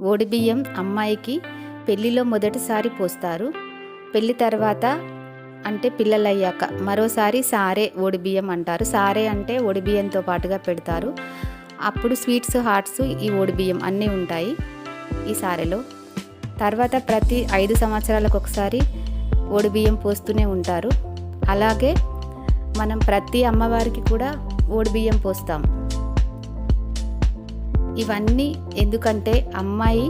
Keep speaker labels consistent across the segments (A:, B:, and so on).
A: ఓడిబియ్యం అమ్మాయికి పెళ్లిలో మొదటిసారి పోస్తారు. పెళ్లి తర్వాత అంటే పిల్లలయ్యాక మరోసారి సారే ఓడిబియ్యం అంటారు. సారే అంటే ఓడిబియ్యంతో పాటుగా పెడతారు. అప్పుడు స్వీట్స్, హాట్స్, ఈ ఓడిబియ్యం అన్నీ ఉంటాయి ఈ సారెలో. తర్వాత ప్రతి 5 సంవత్సరాలకు ఒకసారి ఓడిబియ్యం పోస్తూనే ఉంటారు. అలాగే మనం ప్రతి అమ్మవారికి కూడా ఓడిబియ్యం పోస్తాం. ఇవన్నీ ఎందుకంటే అమ్మాయి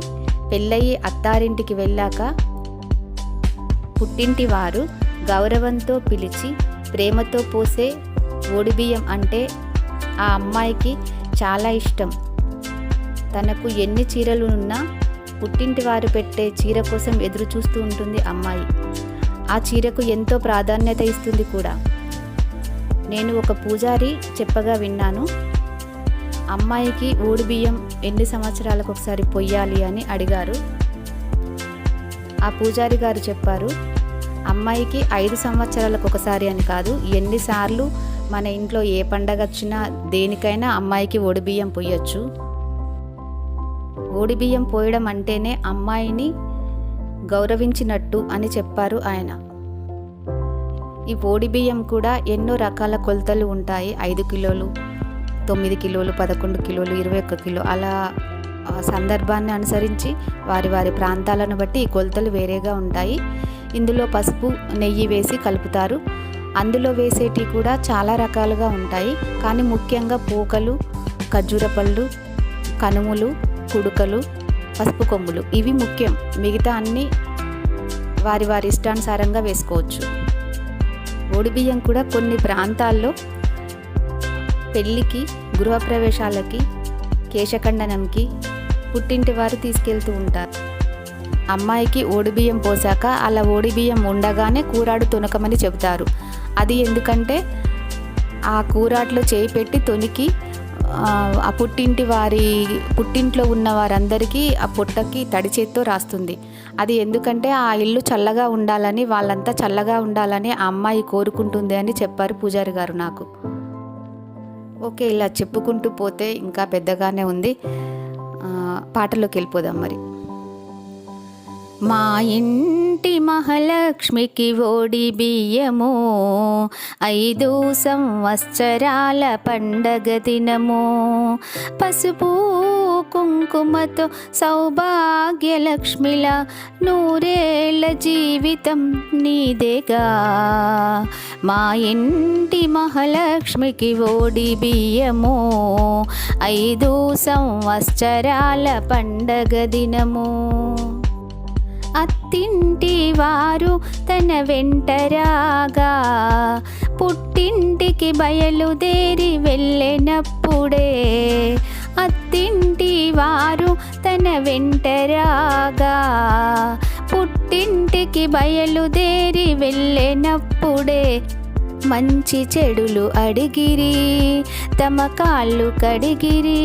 A: పెళ్ళయి అత్తారింటికి వెళ్ళాక పుట్టింటి వారు గౌరవంతో పిలిచి ప్రేమతో పోసే ఓడిబియ్యం అంటే ఆ అమ్మాయికి చాలా ఇష్టం. తనకు ఎన్ని చీరలు ఉన్నా పుట్టింటి వారు పెట్టే చీర కోసం ఎదురు చూస్తూ ఉంటుంది అమ్మాయి. ఆ చీరకు ఎంతో ప్రాధాన్యత ఇస్తుంది కూడా. నేను ఒక పూజారి చెప్పగా విన్నాను, అమ్మాయికి ఓడిబియ్యం ఎన్ని సంవత్సరాలకు ఒకసారి పొయ్యాలి అని అడిగారు. ఆ పూజారి గారు చెప్పారు, అమ్మాయికి 5 సంవత్సరాలకు ఒకసారి అని కాదు, ఎన్నిసార్లు మన ఇంట్లో ఏ పండగ వచ్చినా దేనికైనా అమ్మాయికి ఓడిబియ్యం పొయ్యొచ్చు. ఓడిబియ్యం పోయడం అంటేనే అమ్మాయిని గౌరవించినట్టు అని చెప్పారు ఆయన. ఈ ఓడిబియ్యం కూడా ఎన్నో రకాల కొలతలు ఉంటాయి. 5 కిలోలు, 9 కిలోలు, 11 కిలోలు, 21 కిలో, అలా సందర్భాన్ని అనుసరించి వారి వారి ప్రాంతాలను బట్టి ఈ కొలతలు వేరేగా ఉంటాయి. ఇందులో పసుపు, నెయ్యి వేసి కలుపుతారు. అందులో వేసేటివి కూడా చాలా రకాలుగా ఉంటాయి. కానీ ముఖ్యంగా పోకలు, ఖర్జూర పళ్ళు, కనుములు, కుడుకలు, పసుపు కొమ్ములు ఇవి ముఖ్యం. మిగతా అన్నీ వారి వారి ఇష్టానుసారంగా వేసుకోవచ్చు. ఓడిబియ్యం కూడా కొన్ని ప్రాంతాల్లో పెళ్ళికి, గృహప్రవేశాలకి, కేశఖండనంకి పుట్టింటి వారు తీసుకెళ్తూ ఉంటారు. అమ్మాయికి ఓడిబియ్యం పోసాక అలా ఓడిబియ్యం ఉండగానే కూరాడు తొనకమని చెబుతారు. అది ఎందుకంటే ఆ కూరాట్లో చేయి పెట్టి తొనికి ఆ పుట్టింట్లో ఉన్న వారందరికీ ఆ పొట్టకి తడి చేత్తో రాస్తుంది. అది ఎందుకంటే ఆ ఇల్లు చల్లగా ఉండాలని, వాళ్ళంతా చల్లగా ఉండాలని ఆ అమ్మాయి కోరుకుంటుంది అని చెప్పారు పూజారి గారు నాకు. ఓకే, ఇలా చెప్పుకుంటూ పోతే ఇంకా పెద్దగానే ఉంది. పాటలోకి వెళ్ళిపోదాం మరి. మా ఇంటి మహాలక్ష్మికి ఓడిబియ్యము 5 సంవత్సరాల పండగ దినము. పసుపు కుంకుమతో సౌభాగ్యలక్ష్మిలా 100 ఏళ్ల జీవితం నీదేగా. మా ఇంటి మహాలక్ష్మికి ఓడిబియ్యము 5 సంవత్సరాల పండగ దినము. అత్తింటి వారు తన వెంటరాగా పుట్టింటికి బయలుదేరి వెళ్ళినప్పుడే. అత్తింటి వారు తన వెంటరాగా పుట్టింటికి బయలుదేరి వెళ్ళినప్పుడే. మంచి చెడులు అడిగిరి, తమ కాళ్ళు కడిగిరి.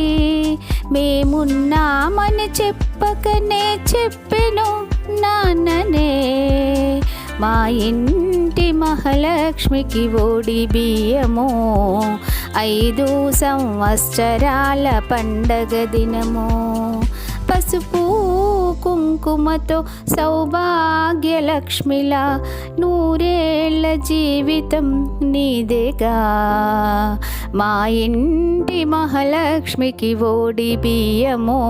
A: మేమున్నామని చెప్పకనే చెప్పెను నాన్ననే. మా ఇంటి మహాలక్ష్మికి ఓడిబియ్యము 5 సంవత్సరాల పండగ దినము. పసుపు కుంకుమతో సౌభాగ్యలక్ష్మిలా 100 ఏళ్ల జీవితం నీదేగా. మా ఇంటి మహాలక్ష్మికి ఓడిబియ్యము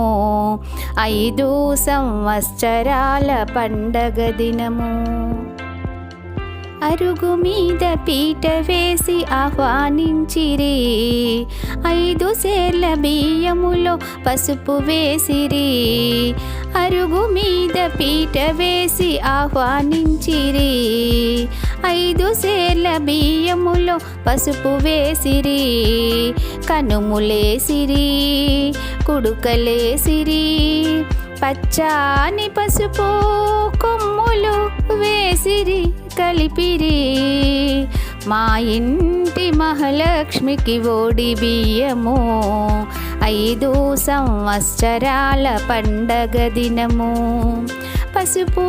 A: 5 సంవత్సరాల పండగ దినము. అరుగు మీద పీట వేసి ఆహ్వానించిరి, 5 సేర్ల బియ్యములో పసుపు వేసిరి. అరుగు మీద పీట వేసి ఆహ్వానించిరి, 5 సేర్ల బియ్యములో పసుపు వేసిరి. కనుములేసిరి, కుడుకలేసిరి, పచ్చాని పసుపు కొమ్ములు వేసిరి కలిపిరి. మా ఇంటి మహాలక్ష్మికి ఓడిబియ్యము 5 సంవత్సరాల పండగ దినము. పసుపు